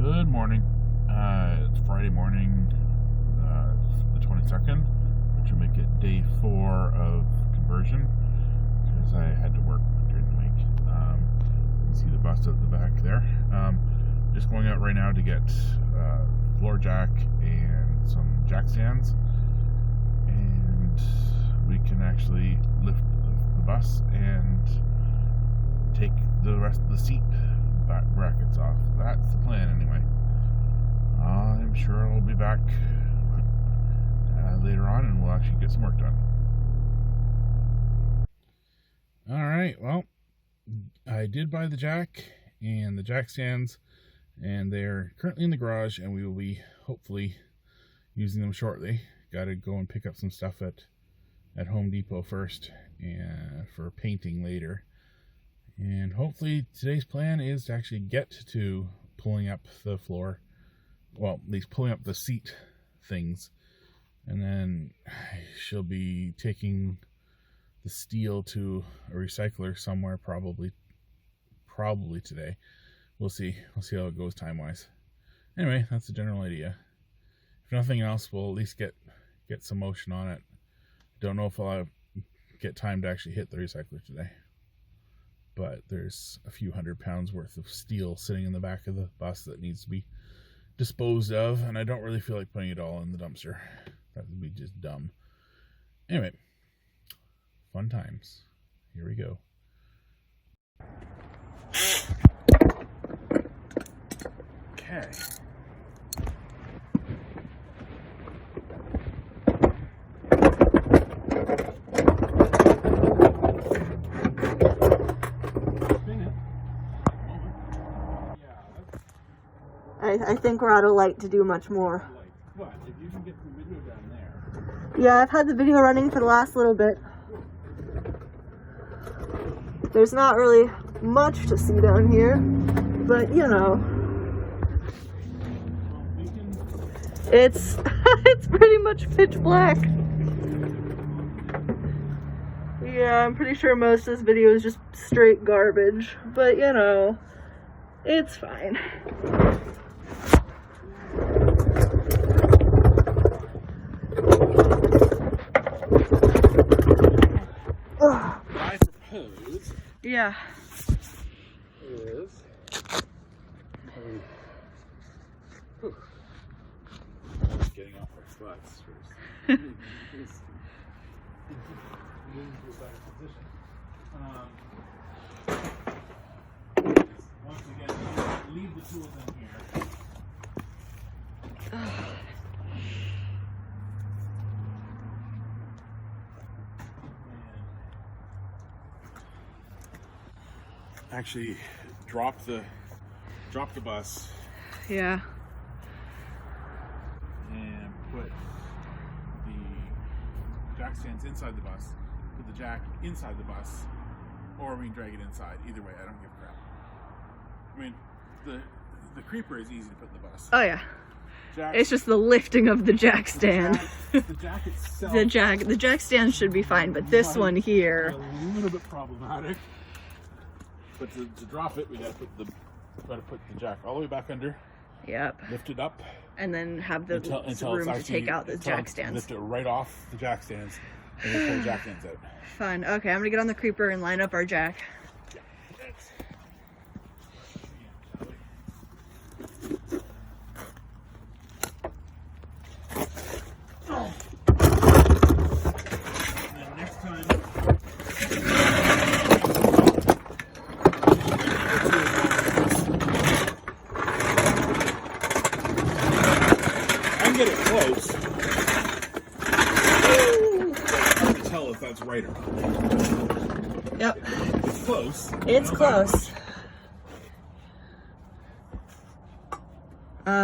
Good morning. It's Friday morning, the 22nd, which will make it day 4 of conversion because I had to work during the week. You can see the bus at the back there. Just going out right now to get floor jack and some jack stands, and we can actually lift the bus and take the rest of the seat brackets off. That's the plan anyway. I'm sure I'll be back later on and we'll actually get some work done. Alright, well, I did buy the jack and the jack stands, and they're currently in the garage, and we will be hopefully using them shortly. Gotta go and pick up some stuff at Home Depot first and for painting later. And hopefully today's plan is to actually get to pulling up the floor, well, at least pulling up the seat things, and then she'll be taking the steel to a recycler somewhere, probably today. We'll see how it goes time-wise. Anyway, that's the general idea. If nothing else, we'll at least get some motion on it. Don't know if I'll get time to actually hit the recycler today, but there's a few £100 worth of steel sitting in the back of the bus that needs to be disposed of, and I don't really feel like putting it all in the dumpster. That would be just dumb. Anyway, fun times. Here we go. Okay. I think we're out of light to do much more. What? If you can get the video down there. Yeah, I've had the video running for the last little bit. There's not really much to see down here, but you know. It's it's pretty much pitch black. Yeah, I'm pretty sure most of this video is just straight garbage, but you know, it's fine. I propose Yeah. is getting off our spots first. Once again, leave the tools in here. Actually drop the bus Yeah. and put the jack stands inside the bus, put the jack inside the bus, or we can drag it inside. Either way, I don't give a crap. I mean, the creeper is easy to put in the bus. Oh yeah. Jack, It's just the lifting of the jack stand. the jack itself The jack stand should be fine, but this one here. a little bit problematic. But to drop it, we gotta put the jack all the way back under. Yep. Lift it up. And then have the room to take out the jack stands. Lift it right off the jack stands and then pull the jack stands out. Fun. Okay, I'm gonna get on the creeper and line up our jack. Get it close. Hard to tell if that's right or not. Yep. It's close. It's close.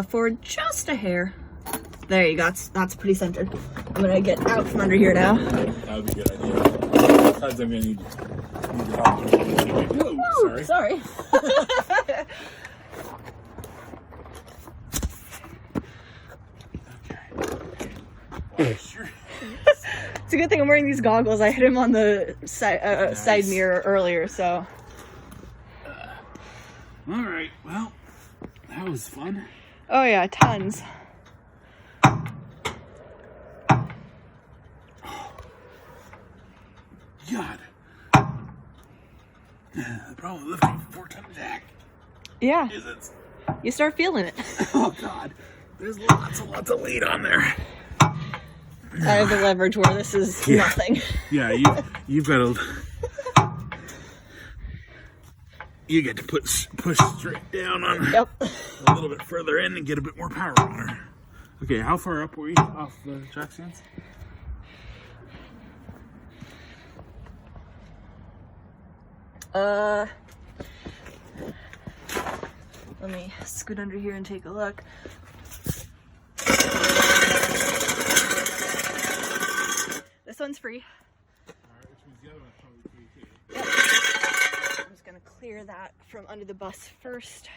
For just a hair. There you go. That's pretty centered. I'm gonna get out from under here now. That would be a good idea. Besides, I'm gonna need to talk to you anyway. Whoa, sorry. Sure. It's a good thing I'm wearing these goggles. I hit him on the side mirror earlier, so. All right, well, that was fun. Oh yeah, tons. God. The problem with lifting 4-ton jack Yeah. is it's... You start feeling it. Oh God. There's lots of weight on there. I have the leverage where this is nothing. Yeah, you've got to... You get to push straight down on her. Yep. A little bit further in and get a bit more power on her. Okay, how far up were we off the jack stands? Let me scoot under here and take a look. This one's free. Alright, which means the other one's probably free too. Yep. I'm just gonna clear that from under the bus first.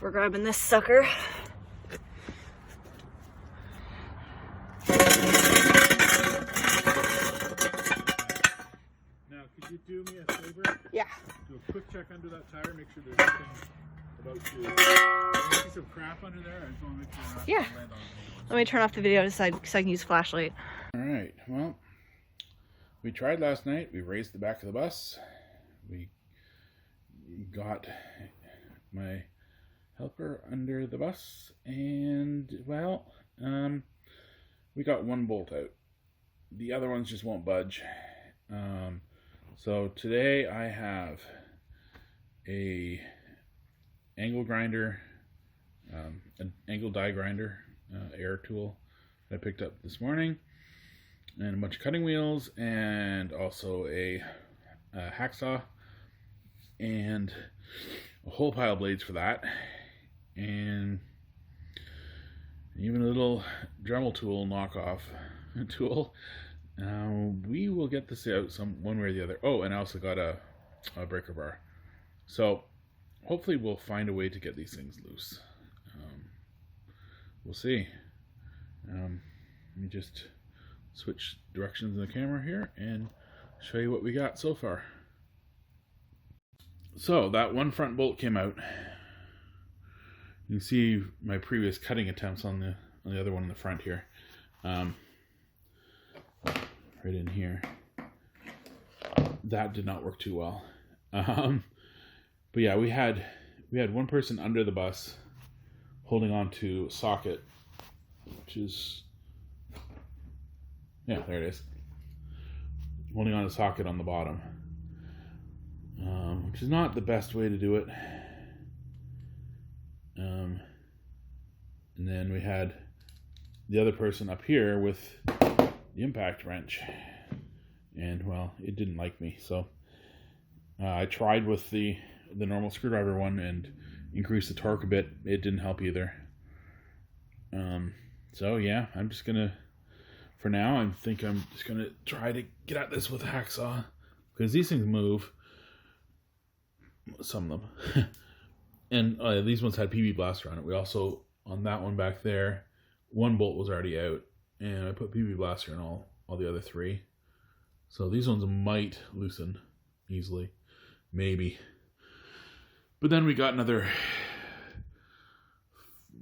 We're grabbing this sucker. Now, could you do me a favor? Yeah. Do a quick check under that tire, make sure there's nothing about to... piece of crap under there. I just want to make sure you're not Yeah. gonna land on it. Let me turn off the video so I can use flashlight. Alright, well, we tried last night. We raised the back of the bus. We got my helper under the bus, and, well, we got one bolt out. The other ones just won't budge. So today I have a angle grinder, an angle die grinder, air tool that I picked up this morning, and a bunch of cutting wheels, and also a hacksaw, and a whole pile of blades for that, and even a little Dremel tool knockoff tool. We will get this out one way or the other. Oh, and I also got a breaker bar. So hopefully we'll find a way to get these things loose. We'll see. Let me just switch directions in the camera here and show you what we got so far. So that one front bolt came out. You can see my previous cutting attempts on the other one in the front here. Right in here. That did not work too well. But yeah, we had one person under the bus holding on to a socket, which is, yeah, there it is. Holding on a socket on the bottom, which is not the best way to do it. And then we had the other person up here with the impact wrench, and well, it didn't like me, so I tried with the normal screwdriver one and increased the torque a bit. It didn't help either. So yeah, I'm just gonna, for now, I'm just gonna try to get at this with a hacksaw, because these things move, some of them. And these ones had PB Blaster on it. We also, on that one back there, one bolt was already out, and I put PB Blaster in all the other three. So these ones might loosen easily, maybe. But then we got another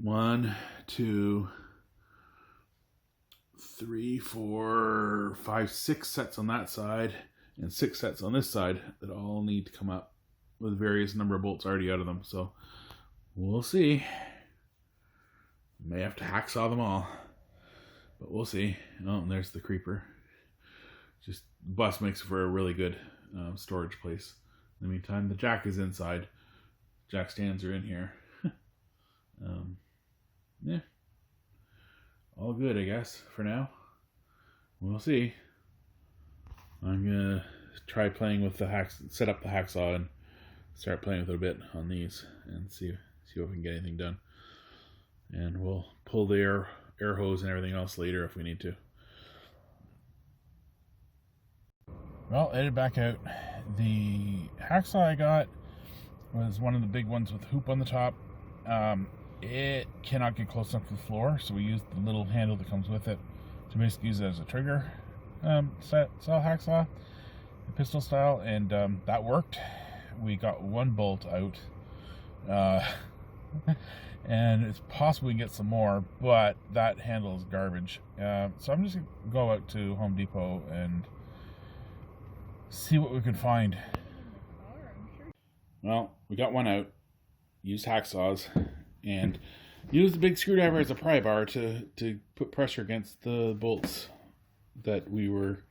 1, 2, 3, 4, 5, 6 sets on that side, and 6 sets on this side that all need to come up with various number of bolts already out of them. So we'll see. May have to hacksaw them all, but we'll see. Oh, and there's the creeper. Just, bus makes for a really good storage place. In the meantime, the jack is inside. Jack stands are in here. Yeah, all good, I guess, for now. We'll see. I'm gonna try playing with the set up the hacksaw and start playing with it a bit on these and see if we can get anything done. And we'll pull the air hose and everything else later if we need to. Well, headed back out. The hacksaw I got was one of the big ones with hoop on the top. It cannot get close enough to the floor, so we used the little handle that comes with it to basically use it as a trigger style hacksaw. pistol style, and that worked. We got one bolt out, and it's possible we can get some more, but that handle is garbage. So I'm just gonna go out to Home Depot and see what we can find. Well, we got one out, used hacksaws, and used the big screwdriver as a pry bar to put pressure against the bolts that we were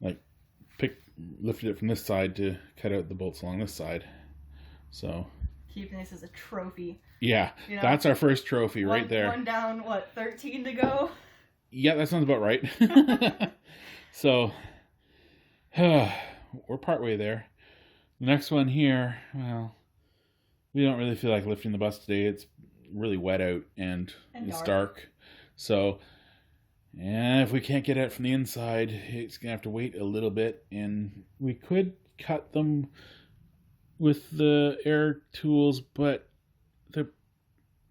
like lifted it from this side to cut out the bolts along this side. So keeping this as a trophy. Yeah, you know, that's our first trophy right there. One down, what, 13 to go? Yeah, that sounds about right. So we're partway there. The next one here, well, we don't really feel like lifting the bus today. It's really wet out and it's dark. So, and if we can't get it from the inside, it's going to have to wait a little bit. And we could cut them with the air tools, but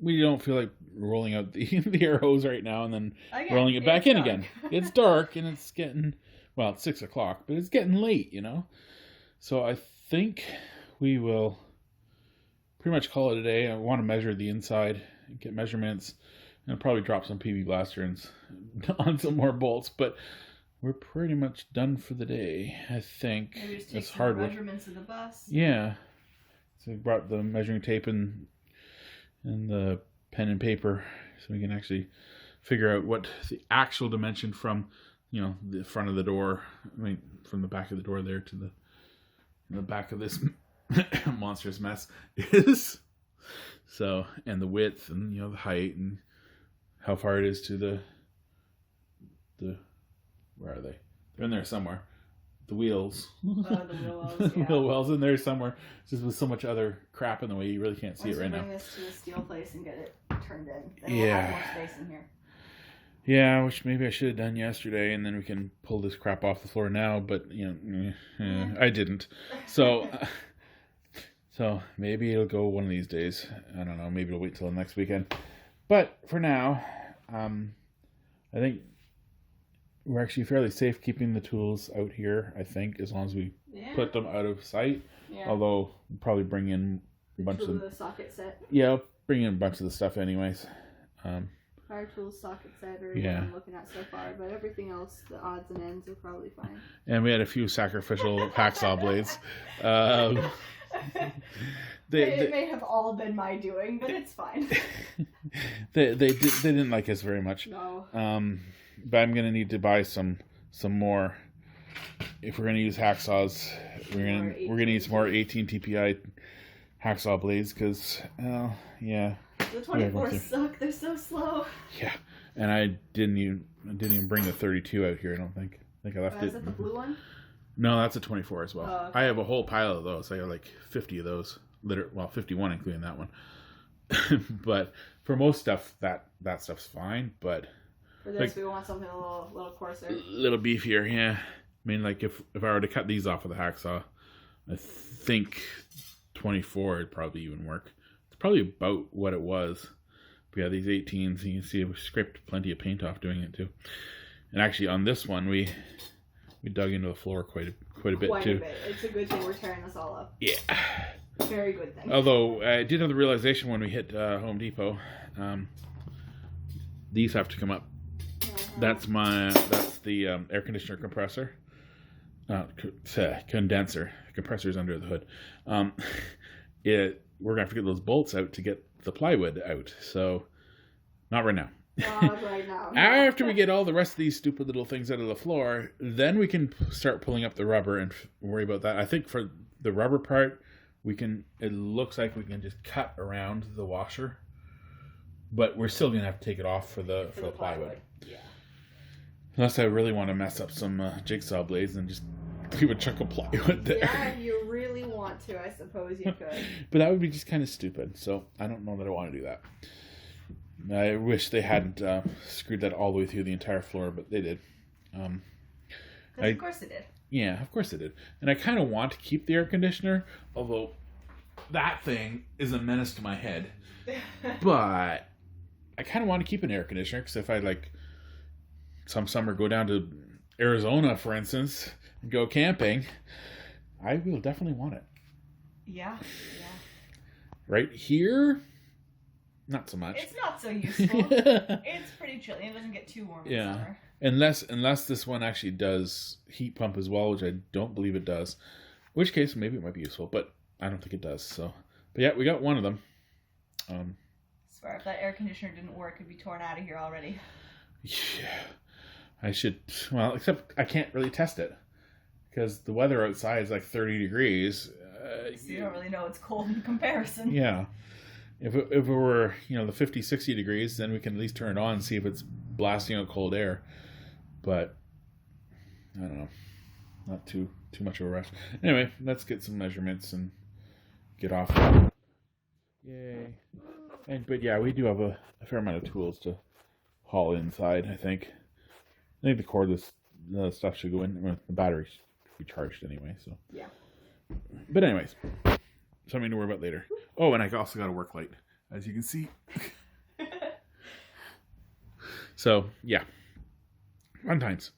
we don't feel like rolling out the air hose right now and then rolling it back in again. It's dark and it's getting, well, it's 6 o'clock, but it's getting late, you know? So I think we will pretty much call it a day. I want to measure the inside, get measurements, and I'll probably drop some PB blasters on some more bolts, but we're pretty much done for the day, I think. Maybe just take some measurements of the bus. Yeah. So we brought the measuring tape and the pen and paper so we can actually figure out what the actual dimension from, you know, the front of the door, I mean, from the back of the door there to the back of this monstrous mess is. So, and the width and, you know, the height and how far it is to the where are they? They're in there somewhere. The wheels. The wheel wells, yeah. The wells in there somewhere. Just with so much other crap in the way, you really can't see it right now. Bring this to the steel place and get it turned in. Then we'll have more space in here. Yeah, which maybe I should have done yesterday, and then we can pull this crap off the floor now. But you know, I didn't. So, so maybe it'll go one of these days. I don't know. Maybe it'll wait till the next weekend. But for now, I think we're actually fairly safe keeping the tools out here, I think, as long as we put them out of sight. Yeah. Although, we'll probably bring in a bunch of the socket set. Yeah, I'll bring in a bunch of the stuff anyways. Power tools, socket set, or what I'm looking at so far, but everything else, the odds and ends are probably fine. And we had a few sacrificial hacksaw blades. It may have all been my doing, but it's fine. They didn't like us very much. No. But I'm gonna need to buy some more. If we're gonna use hacksaws, we're gonna need some more 18 TPI hacksaw blades because, yeah. The 24s suck. They're so slow. Yeah, and I didn't even bring the 32 out here. I don't think. I think I left it. Is that the blue one? No, that's a 24 as well. Oh, okay. I have a whole pile of those. I got like 50 of those. Well, 51 including that one. But for most stuff, that stuff's fine. But for this, we want something a little coarser, a little beefier. Yeah, I mean, like if I were to cut these off with a hacksaw, I think 24 would probably even work. It's probably about what it was. But yeah, these 18s, you can see we scraped plenty of paint off doing it too. And actually, on this one, we dug into the floor quite a bit too. It's a good thing we're tearing this all up. Yeah. Very good thing. Although I did have the realization when we hit Home Depot, these have to come up. That's the air conditioner compressor, condenser. Compressor's under the hood. We're gonna have to get those bolts out to get the plywood out. So, not right now. Not right now. No. After we get all the rest of these stupid little things out of the floor, then we can start pulling up the rubber and worry about that. I think for the rubber part, it looks like we can just cut around the washer, but we're still gonna have to take it off for the plywood. Yeah. Unless I really want to mess up some jigsaw blades and just leave a chunk of plywood there. Yeah, if you really want to, I suppose you could. But that would be just kind of stupid, so I don't know that I want to do that. I wish they hadn't screwed that all the way through the entire floor, but they did. Of course they did. Yeah, of course they did. And I kind of want to keep the air conditioner, although that thing is a menace to my head. But I kind of want to keep an air conditioner, because if I, some summer go down to Arizona, for instance, go camping, I will definitely want it. Yeah. Right here, not so much. It's not so useful. It's pretty chilly. It doesn't get too warm in summer. Unless this one actually does heat pump as well, which I don't believe it does. In which case, maybe it might be useful, but I don't think it does. So, but yeah, we got one of them. I swear, if that air conditioner didn't work, it'd be torn out of here already. Yeah, I should. Well, except I can't really test it because the weather outside is like 30 degrees. So you don't really know it's cold in comparison. Yeah. If it were, the 50, 60 degrees, then we can at least turn it on and see if it's blasting out cold air. But I don't know. Not too much of a rush. Anyway, let's get some measurements and get off. Yay. But yeah, we do have a fair amount of tools to haul inside, I think. I think the cordless stuff should go in. The battery should be charged anyway, so. Yeah. But anyways, something to worry about later. Oh, and I also got a work light, as you can see. So, yeah. Fun times.